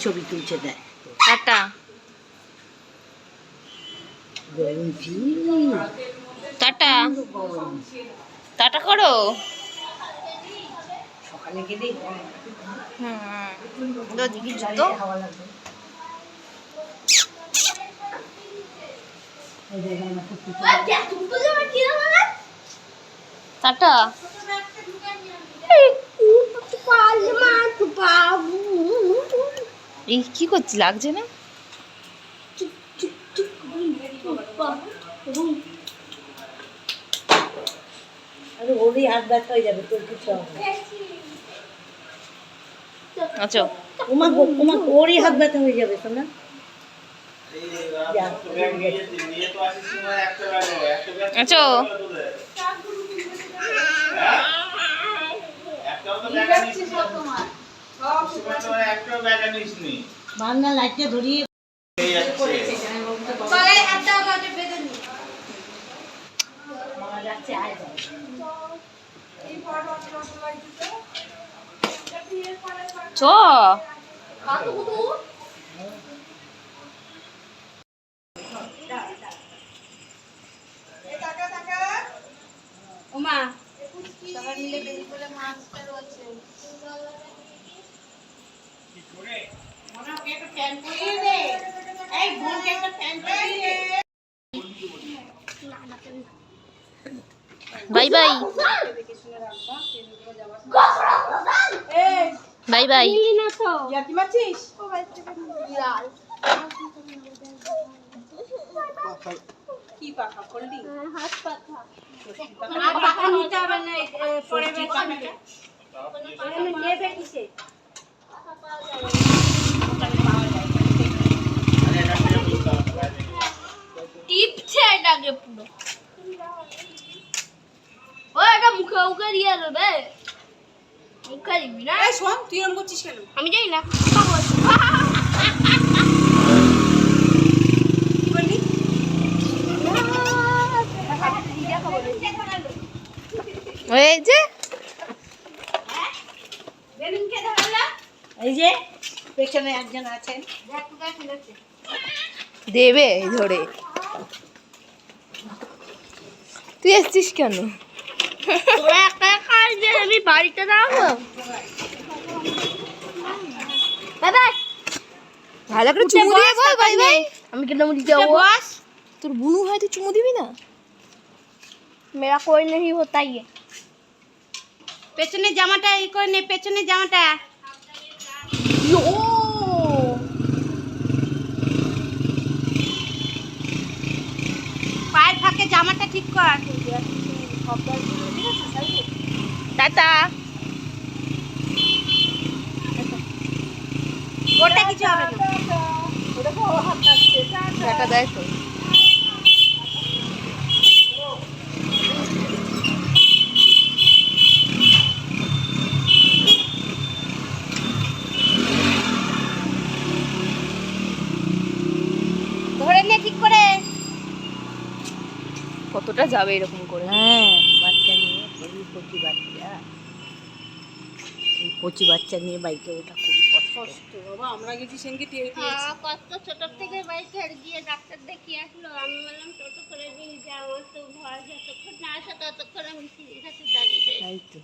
ছবি তুলছে দেয়। টাটা টাটা টাটা করো। সকালে গেলেই দেখি জুতো টাটা এই কি করছি লাগছে না? আরে ওরই হাত ব্যথা হয়ে যাবে, তোর কিছু হবে না। আচ্ছা ওরই হাত ব্যথা হয়ে যাবে শোনা। আচ্ছা বাংলা লাইটটা ধরিয়ে চ ওমা সবাই মিলে বেশি করে মাছটা রয়েছে কি করে মনে হয় একটা ফ্যান করিয়ে দে। এই বোনকে একটা ফ্যান করিয়ে দে। বাই বাই বাই বাই কি মাছিস ও ভাই বিড়াল কি পাখা করলি হাত পাখা হাত পাখা নিতে হবে না পরে পাখাটা আমি নেবে কিসে টিপছে এটাকে পুরো ও এটা মুখে মুখে দিয়ে দেবে মুখে দিবি না এই শোন তুই এরকম করছিস কেন আমি জানি না এই যে এই যে পেছনে একজন আছেন দেবে ধরে। তুই এসছিস কেন? তোরা একা একা যে আমি বাড়িতে যাবো বাবা ভালো করে চুমু দিয়ে বল বাই বাই। আমি কেন মুড়ি যাবো বস তোর বুনু হয় তুই চুমু দিবি না? मेरा कोई नहीं होता ये পেছনে জামাটা এই করে নে পেছনে জামাটা পায়ের ফাঁকে জামাটা ঠিক কর টাটা ওটা কিছু হবে না টাটা দেয় তো। ধরে নে ঠিক করে কতটা যাবে এরকম করে? হ্যাঁ বাচ্চা নিয়ে খুবই কচি বাচ্চা, এই কচি বাচ্চা নিয়ে বাইকে ওঠা খুবই কষ্ট। বাবা আমরা গেছি সেনকে টের পেয়েছি কষ্ট ছোট থেকে বাইকে গিয়ে ডাক্তার দেখিয়ে আসলো আমি বললাম টোটো করে নিয়ে যা আমার তো ভয় যতক্ষণ না আসে ততক্ষণ আমি সিঁড়ির কাছে দাঁড়িয়ে তাই তো